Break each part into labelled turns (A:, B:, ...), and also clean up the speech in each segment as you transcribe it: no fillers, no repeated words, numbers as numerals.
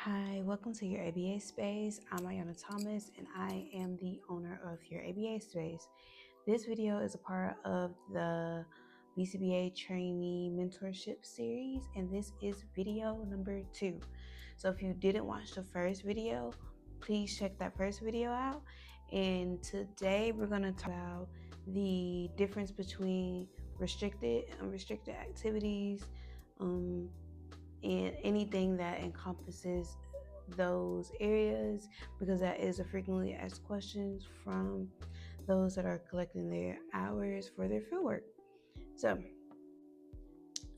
A: Hi, welcome to your ABA space. I'm Ayana Thomas and I am the owner of your ABA space. This video is a part of the BCBA trainee mentorship series, and this is video number 2. So if you didn't watch the first video, please check that first video out. And today we're going to talk about the difference between restricted and unrestricted activities, and anything that encompasses those areas, because that is a frequently asked questions from those that are collecting their hours for their fieldwork. So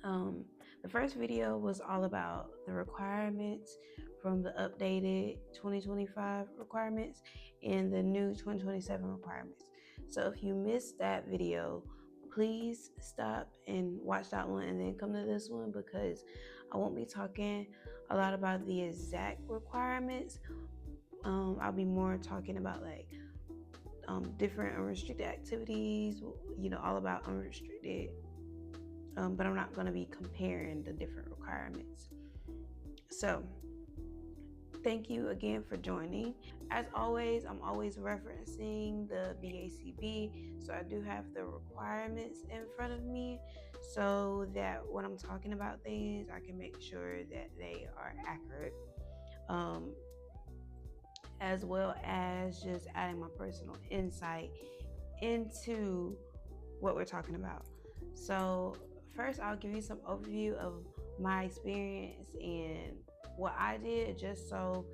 A: the first video was all about the requirements from the updated 2025 requirements and the new 2027 requirements. So if you missed that video, please stop and watch that one and then come to this one, because I won't be talking a lot about the exact requirements. I'll be more talking about different unrestricted activities, all about unrestricted, but I'm not going to be comparing the different requirements. So thank you again for joining. As always, I'm always referencing the BACB, so I do have the requirements in front of me so that when I'm talking about things, I can make sure that they are accurate, as well as just adding my personal insight into what we're talking about. So first, I'll give you some overview of my experience and what I did, just so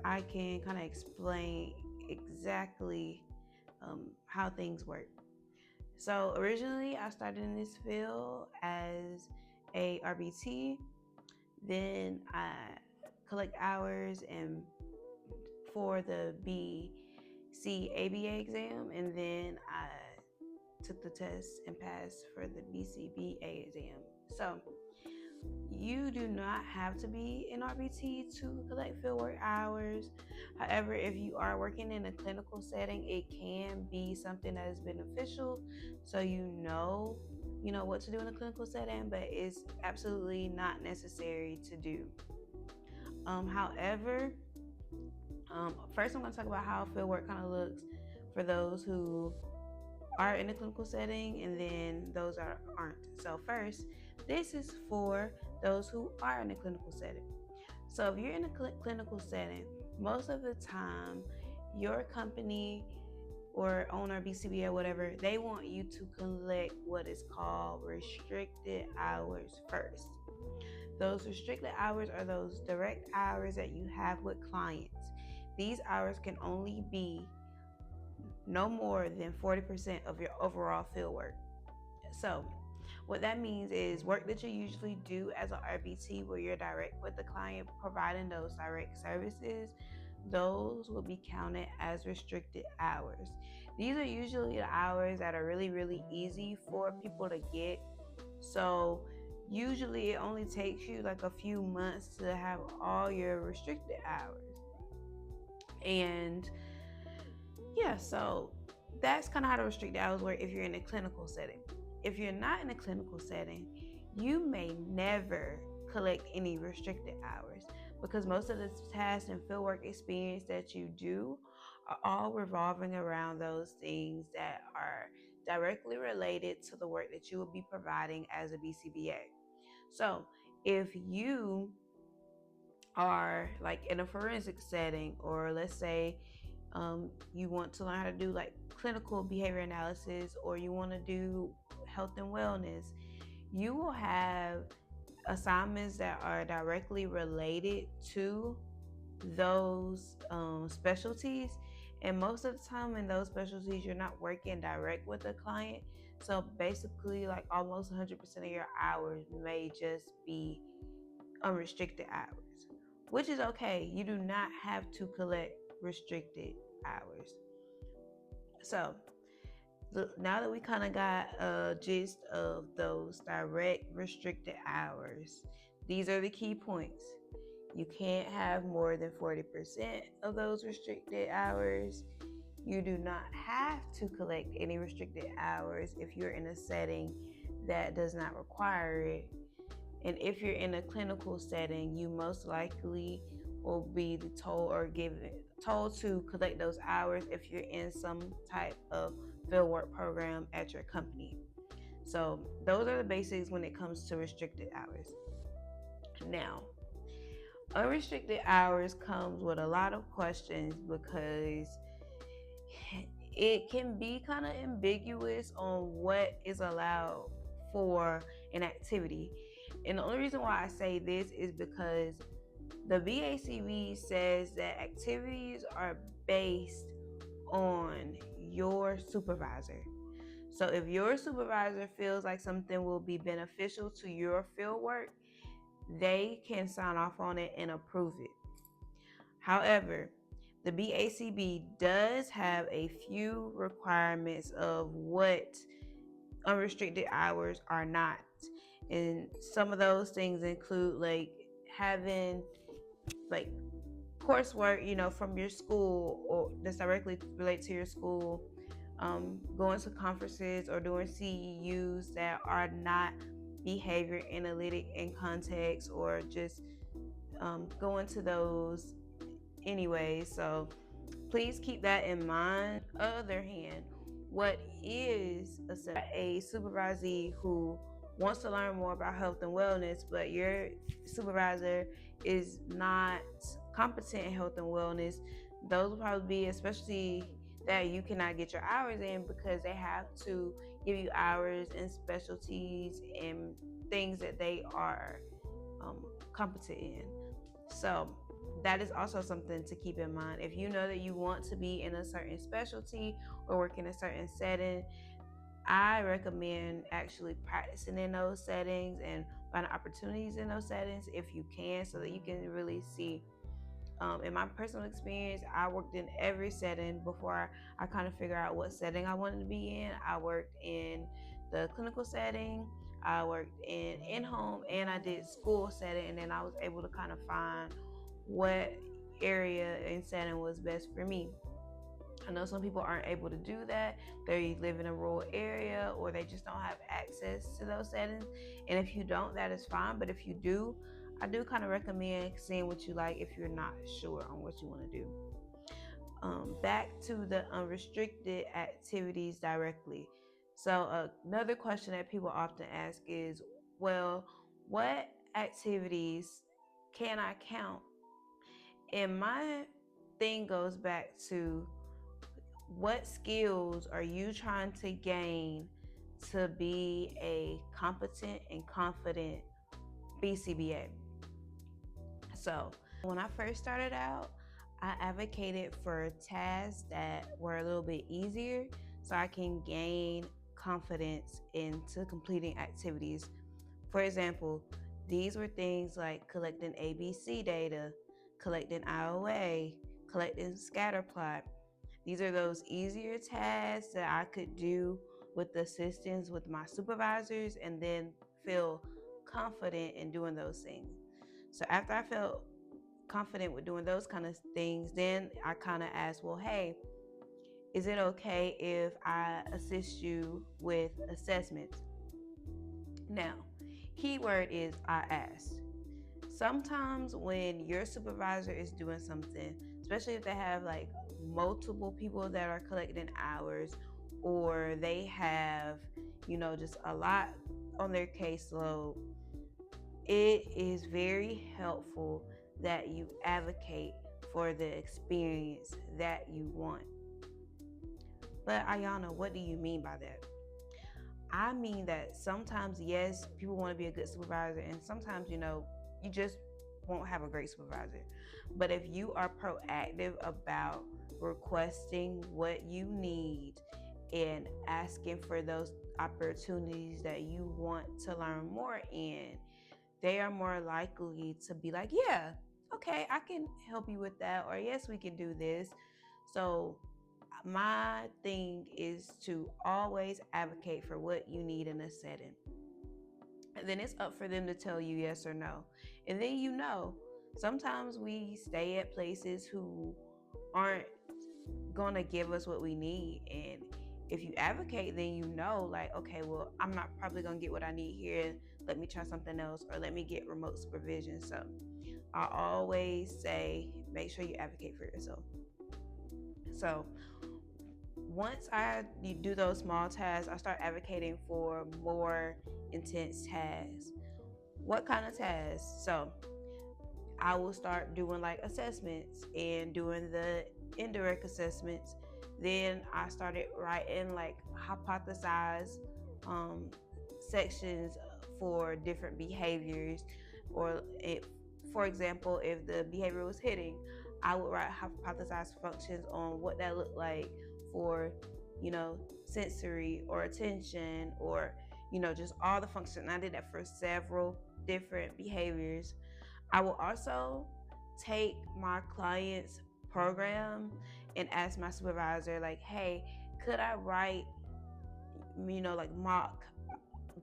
A: I can kind of explain exactly how things work. So originally, I started in this field as a RBT. Then I collect hours and for the BCABA exam, and then I took the test and passed for the BCBA exam. So you do not have to be an RBT to collect fieldwork hours. However, if you are working in a clinical setting, it can be something that is beneficial, so you know what to do in a clinical setting, but it's absolutely not necessary to do. However, first I'm going to talk about how fieldwork kind of looks for those who are in a clinical setting, and then those aren't. So first, this is for those who are in a clinical setting. So if you're in a clinical setting, most of the time, your company or owner, BCBA, whatever, they want you to collect what is called restricted hours first. Those restricted hours are those direct hours that you have with clients. These hours can only be no more than 40% of your overall field work. So what that means is work that you usually do as an RBT, where you're direct with the client providing those direct services, those will be counted as restricted hours. These are usually the hours that are really, really easy for people to get. So usually it only takes you like a few months to have all your restricted hours. And yeah, so that's kind of how the restricted hours work if you're in a clinical setting. If you're not in a clinical setting, you may never collect any restricted hours, because most of the tasks and fieldwork experience that you do are all revolving around those things that are directly related to the work that you will be providing as a BCBA. So if you are like in a forensic setting, or let's say you want to learn how to do like clinical behavior analysis, or you want to do health and wellness, you will have assignments that are directly related to those specialties. And most of the time in those specialties, you're not working direct with the client. So basically, like almost 100% of your hours may just be unrestricted hours, which is okay. You do not have to collect restricted hours. So now that we kind of got a gist of those direct restricted hours, these are the key points. You can't have more than 40% of those restricted hours. You do not have to collect any restricted hours if you're in a setting that does not require it. And if you're in a clinical setting, you most likely will be told to collect those hours if you're in some type of fieldwork program at your company. So those are the basics when it comes to restricted hours. Now, unrestricted hours comes with a lot of questions because it can be kind of ambiguous on what is allowed for an activity. And the only reason why I say this is because the BACB says that activities are based on your supervisor. So if your supervisor feels like something will be beneficial to your field work, they can sign off on it and approve it. However, the BACB does have a few requirements of what unrestricted hours are not. And some of those things include like having like coursework, from your school or that's directly related to your school, going to conferences or doing CEUs that are not behavior analytic in context, or just going to those anyway. So please keep that in mind. On the other hand, what is a supervisee who wants to learn more about health and wellness, but your supervisor is not competent in health and wellness? Those will probably be, especially that you cannot get your hours in because they have to give you hours in specialties and things that they are competent in. So that is also something to keep in mind. If you know that you want to be in a certain specialty or work in a certain setting, I recommend actually practicing in those settings and finding opportunities in those settings if you can, so that you can really see. In my personal experience, I worked in every setting before I kind of figured out what setting I wanted to be in. I worked in the clinical setting, I worked in in-home, and I did school setting, and then I was able to kind of find what area and setting was best for me. I know some people aren't able to do that. They live in a rural area or they just don't have access to those settings. And if you don't, that is fine. But if you do, I do kind of recommend seeing what you like if you're not sure on what you want to do. Back to the unrestricted activities directly. So another question that people often ask is, well, what activities can I count? And my thing goes back to, what skills are you trying to gain to be a competent and confident BCBA? So when I first started out, I advocated for tasks that were a little bit easier so I can gain confidence into completing activities. For example, these were things like collecting ABC data, collecting IOA, collecting scatter plot. These are those easier tasks that I could do with the assistance with my supervisors and then feel confident in doing those things. So after I felt confident with doing those kind of things, then I kind of asked, well, hey, is it okay if I assist you with assessments? Now, keyword is I asked. Sometimes when your supervisor is doing something, especially if they have like multiple people that are collecting hours, or they have, just a lot on their caseload, it is very helpful that you advocate for the experience that you want. But Ayana, what do you mean by that? I mean that sometimes, yes, people want to be a good supervisor, and sometimes, you just won't have a great supervisor. But if you are proactive about requesting what you need and asking for those opportunities that you want to learn more in, they are more likely to be like, yeah, okay, I can help you with that, or yes, we can do this. So my thing is to always advocate for what you need in a setting. And then it's up for them to tell you yes or no. And then, sometimes we stay at places who aren't going to give us what we need. And if you advocate, then like, okay, well, I'm not probably going to get what I need here. Let me try something else, or let me get remote supervision. So I always say, make sure you advocate for yourself. So once you do those small tasks, I start advocating for more intense tasks. What kind of tasks? So I will start doing like assessments and doing the indirect assessments. Then I started writing like hypothesize sections for different behaviors, or for example, if the behavior was hitting, I would write hypothesized functions on what that looked like for, sensory or attention, or, just all the functions. And I did that for several different behaviors. I will also take my client's program and ask my supervisor, like, hey, could I write, like mock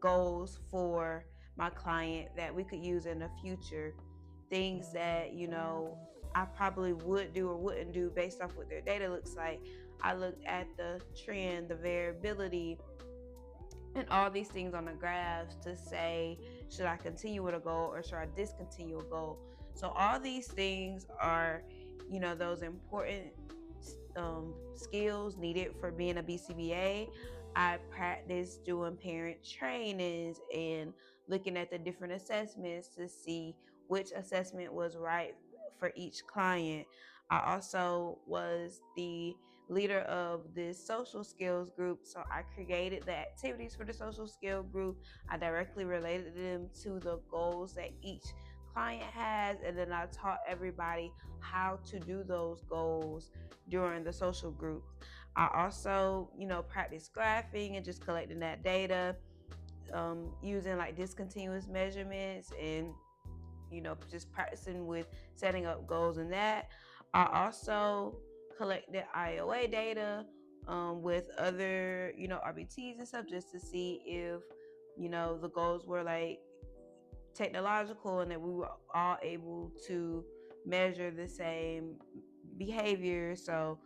A: goals for my client that we could use in the future? Things that, I probably would do or wouldn't do based off what their data looks like. I looked at the trend, the variability, and all these things on the graphs to say, should I continue with a goal or should I discontinue a goal? So all these things are, those important skills needed for being a BCBA. I practice doing parent trainings and looking at the different assessments to see which assessment was right for each client. I also was the leader of this social skills group, so I created the activities for the social skill group. I directly related them to the goals that each client has, and then I taught everybody how to do those goals during the social group. I also, practice graphing and just collecting that data, using like discontinuous measurements, and just practicing with setting up goals in that. I also collected IOA data with other, RBTs and stuff, just to see if, the goals were like technological and that we were all able to measure the same behavior. So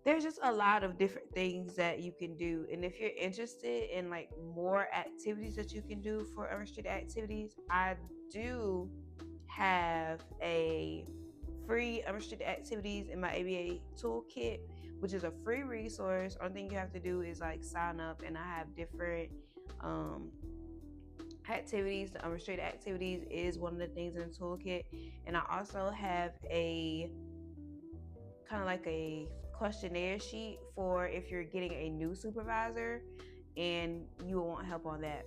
A: there's just a lot of different things that you can do. And if you're interested in like more activities that you can do for unrestricted activities, I do have a free unrestricted activities in my ABA toolkit, which is a free resource. Only thing you have to do is like sign up, and I have different activities. The unrestricted activities is one of the things in the toolkit. And I also have a kind of like a questionnaire sheet for if you're getting a new supervisor and you will want help on that.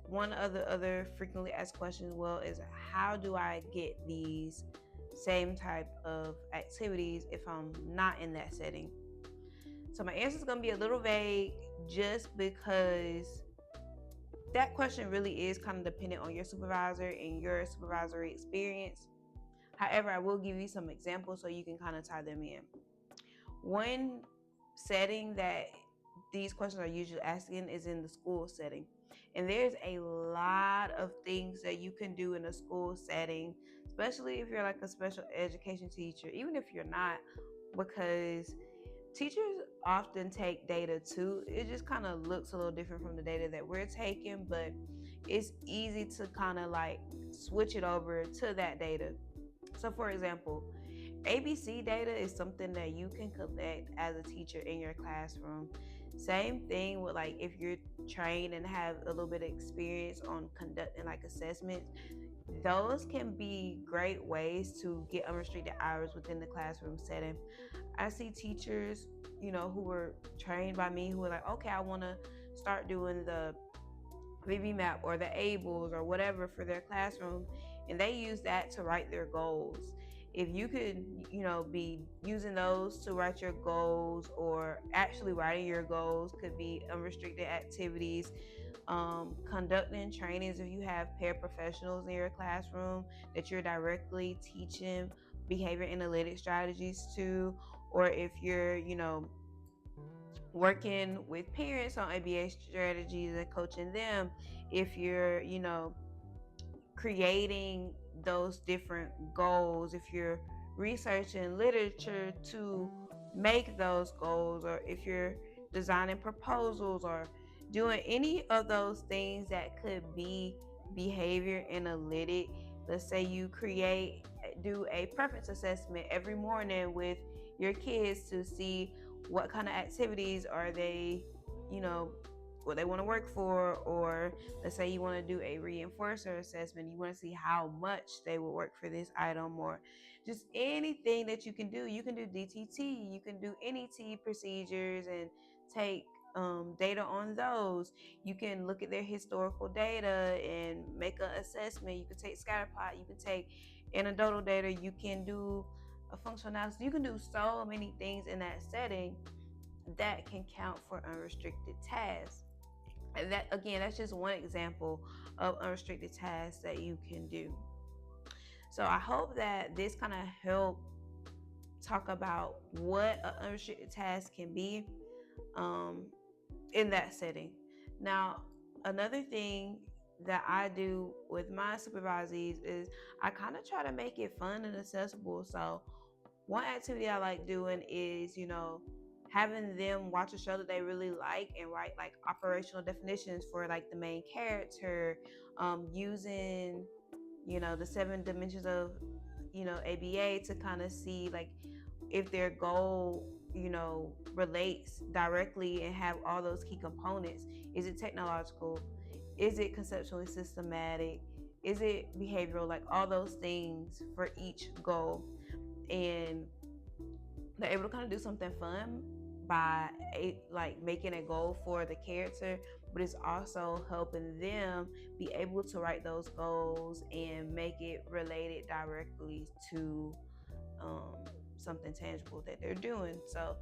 A: One of the other frequently asked questions is how do I get these same type of activities if I'm not in that setting? So my answer is going to be a little vague, just because that question really is kind of dependent on your supervisor and your supervisory experience. However, I will give you some examples so you can kind of tie them in. One setting that these questions are usually asking is in the school setting. And there's a lot of things that you can do in a school setting, especially if you're like a special education teacher, even if you're not, because teachers often take data too. It just kind of looks a little different from the data that we're taking, but it's easy to kind of like switch it over to that data. So for example, ABC data is something that you can collect as a teacher in your classroom. Same thing with like if you're trained and have a little bit of experience on conducting like assessments, those can be great ways to get unrestricted hours within the classroom setting. I see teachers, who were trained by me who were like, okay, I want to start doing the BBMAP or the ABLES or whatever for their classroom, and they use that to write their goals. If you could, be using those to write your goals, or actually writing your goals could be unrestricted activities. Conducting trainings, if you have paraprofessionals in your classroom that you're directly teaching behavior analytic strategies to, or if you're, working with parents on ABA strategies and coaching them, if you're, creating those different goals, if you're researching literature to make those goals, or if you're designing proposals or doing any of those things that could be behavior analytic, let's say you do a preference assessment every morning with your kids to see what kind of activities are they, what they want to work for. Or let's say you want to do a reinforcer assessment, you want to see how much they will work for this item, or just anything that you can do. You can do DTT, you can do NET procedures and take data on those. You can look at their historical data and make an assessment. You can take scatterplot, you can take anecdotal data, you can do a functional analysis. You can do so many things in that setting that can count for unrestricted tasks. And that, again, that's just one example of unrestricted tasks that you can do. So I hope that this kind of helped talk about what an unrestricted task can be in that setting. Now, another thing that I do with my supervisees is I kind of try to make it fun and accessible. So one activity I like doing is, having them watch a show that they really like and write like operational definitions for like the main character, using, the 7 dimensions of, ABA to kind of see like if their goal, relates directly and have all those key components. Is it technological? Is it conceptually systematic? Is it behavioral? Like all those things for each goal. And they're able to kind of do something fun by like making a goal for the character, but it's also helping them be able to write those goals and make it related directly to something tangible that they're doing. So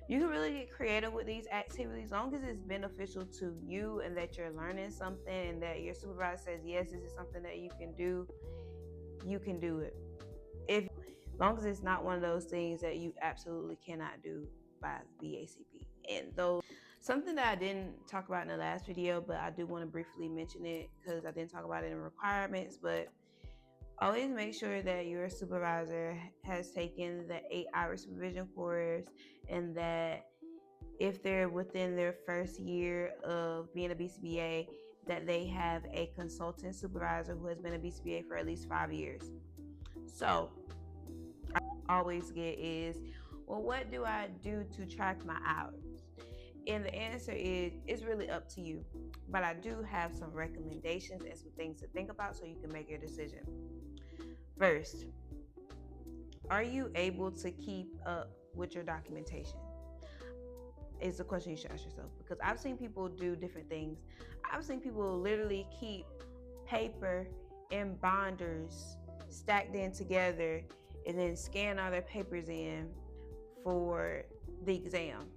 A: you can really get creative with these activities as long as it's beneficial to you and that you're learning something and that your supervisor says, yes, this is something that you can do. You can do it. As long as it's not one of those things that you absolutely cannot do by BACB. And those, something that I didn't talk about in the last video, but I do want to briefly mention it because I didn't talk about it in requirements, but always make sure that your supervisor has taken the 8-hour supervision course, and that if they're within their first year of being a BCBA, that they have a consultant supervisor who has been a BCBA for at least 5 years. So I always get is, well, what do I do to track my hours? And the answer is, it's really up to you. But I do have some recommendations and some things to think about so you can make your decision. First, are you able to keep up with your documentation? Is the question you should ask yourself, because I've seen people do different things. I've seen people literally keep paper and binders stacked in together and then scan all their papers in for the exam.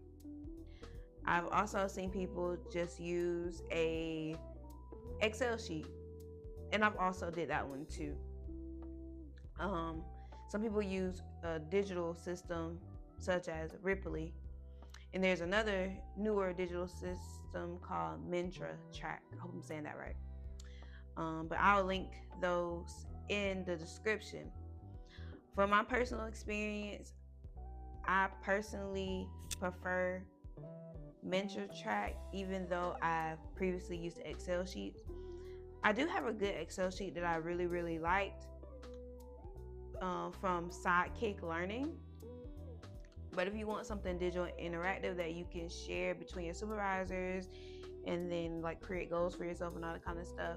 A: I've also seen people just use a Excel sheet, and I've also did that one too. Some people use a digital system such as Ripley, and there's another newer digital system called Mentorship. I hope I'm saying that right. But I'll link those in the description. From my personal experience, I personally prefer Mentorship, even though I've previously used Excel sheets. I do have a good Excel sheet that I really, really liked from Sidekick Learning. But if you want something digital and interactive that you can share between your supervisors and then like create goals for yourself and all that kind of stuff,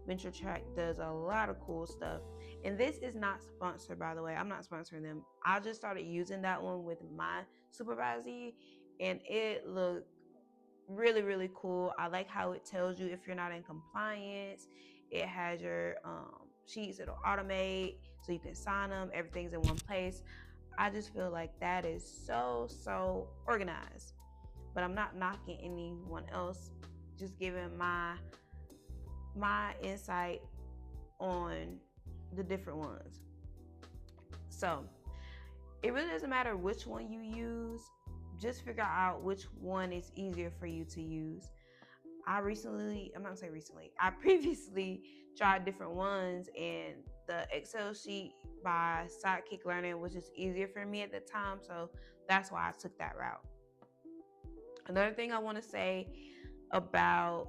A: Mentorship does a lot of cool stuff. And this is not sponsored, by the way. I'm not sponsoring them. I just started using that one with my supervisee, and it looked really, really cool. I like how it tells you if you're not in compliance. It has your sheets, it'll automate so you can sign them. Everything's in one place. I just feel like that is so organized. But I'm not knocking anyone else, just giving my insight on the different ones. So it really doesn't matter which one you use, just figure out which one is easier for you to use. I previously tried different ones, and the Excel sheet by Sidekick Learning was just easier for me at the time, so that's why I took that route. Another thing I want to say about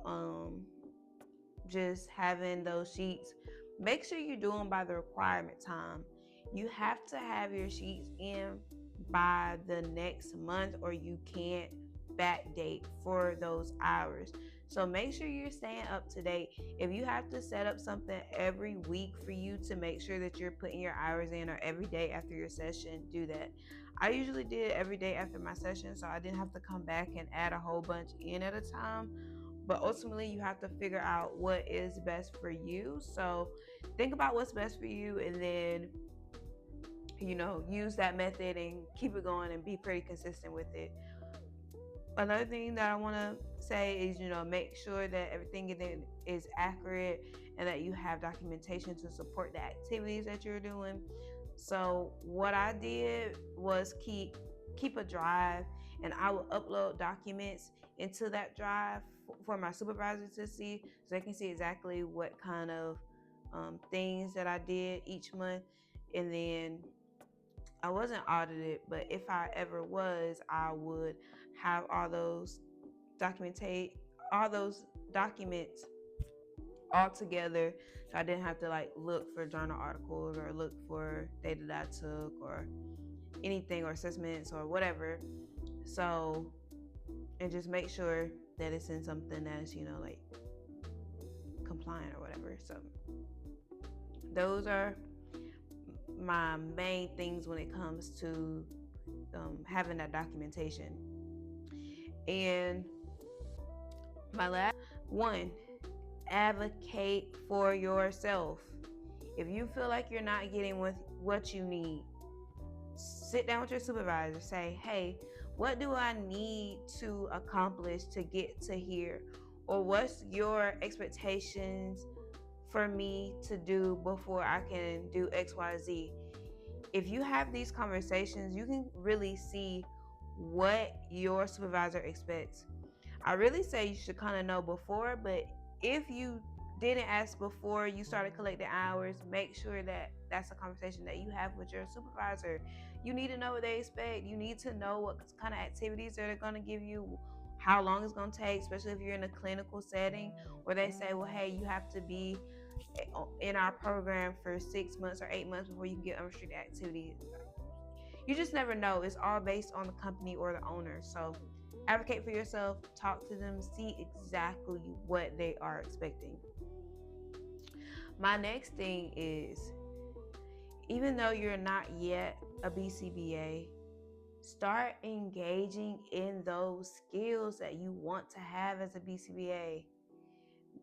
A: just having those sheets make sure you do them by the requirement time. You have to have your sheets in by the next month, or you can't backdate for those hours. So make sure you're staying up to date. If you have to set up something every week for you to make sure that you're putting your hours in, or every day after your session, do that. I usually did every day after my session, so I didn't have to come back and add a whole bunch in at a time. But ultimately, you have to figure out what is best for you. So think about what's best for you, and then use that method and keep it going and be pretty consistent with it. Another thing that I want to say is, make sure that everything is accurate and that you have documentation to support the activities that you're doing. So what I did was keep a drive, and I would upload documents into that drive for my supervisor to see, so they can see exactly what kind of things that I did each month. And then I wasn't audited, but if I ever was, I would have all those documents all together, so I didn't have to look for journal articles or look for data that I took or anything, or assessments or whatever. So, and just make sure that it's in something that's compliant or whatever. So those are my main things when it comes to having that documentation. And my last one, advocate for yourself. If you feel like you're not getting with what you need, sit down with your supervisor. Say, hey, what do I need to accomplish to get to here? Or what's your expectations for me to do before I can do XYZ? If you have these conversations, you can really see what your supervisor expects. I really say you should kind of know before, but if you didn't ask before you started collecting hours, make sure that that's a conversation that you have with your supervisor. You need to know what they expect. You need to know what kind of activities they're going to give you, how long it's going to take, especially if you're in a clinical setting where they say, well, hey, you have to be in our program for 6 months or 8 months before you can get unrestricted activities. You just never know. It's all based on the company or the owner. So advocate for yourself, talk to them, see exactly what they are expecting. My next thing is, even though you're not yet a BCBA, start engaging in those skills that you want to have as a BCBA.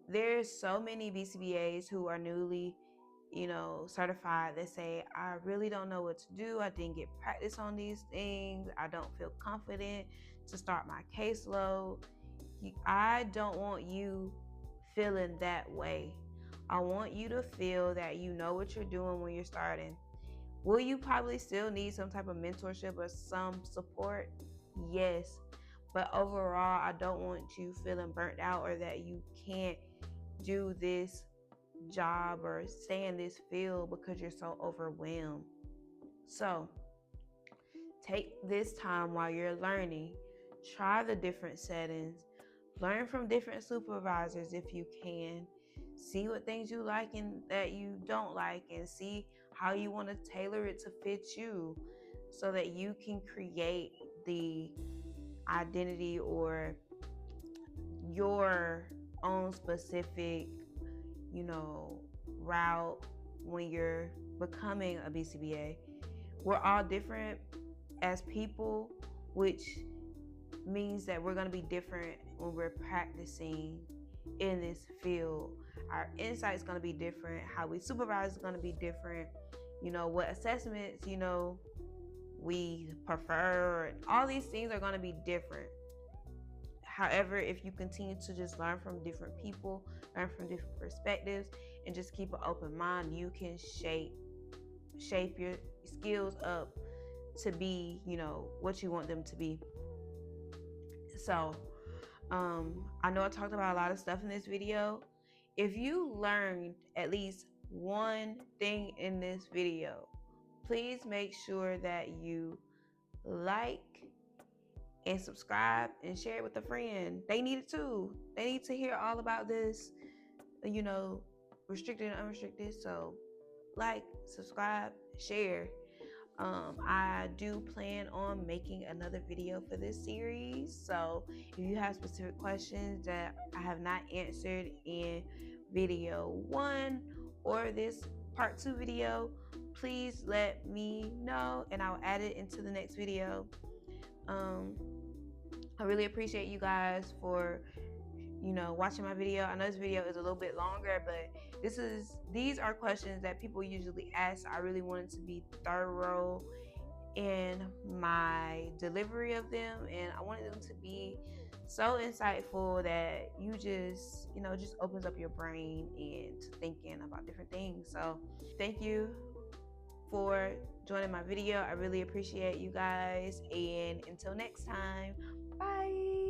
A: There's so many BCBAs who are newly, certified that say, I really don't know what to do. I didn't get practice on these things. I don't feel confident to start my caseload. I don't want you feeling that way. I want you to feel that you know what you're doing when you're starting. Will you probably still need some type of mentorship or some support? Yes. But overall, I don't want you feeling burnt out or that you can't do this job or stay in this field because you're so overwhelmed. So take this time while you're learning. Try the different settings. Learn from different supervisors if you can. See what things you like and that you don't like, and see how you want to tailor it to fit you so that you can create the identity or your own specific, route when you're becoming a BCBA. We're all different as people, which means that we're going to be different when we're practicing in this field. Our insight is going to be different. How we supervise is going to be different. What assessments, we prefer. All these things are going to be different. However, if you continue to just learn from different people, learn from different perspectives, and just keep an open mind, you can shape your skills up to be, what you want them to be. So, I know I talked about a lot of stuff in this video. If you learned at least one thing in this video, please make sure that you like and subscribe and share it with a friend. They need it too. They need to hear all about this, restricted and unrestricted. So like, subscribe, share. I do plan on making another video for this series. So if you have specific questions that I have not answered in video 1 or this part 2 video, please let me know and I'll add it into the next video. I really appreciate you guys for watching my video. I know this video is a little bit longer, but these are questions that people usually ask. I really wanted to be thorough in my delivery of them, and I wanted them to be so insightful that you just opens up your brain and to thinking about different things. So thank you for joining my video. I really appreciate you guys, and until next time, bye.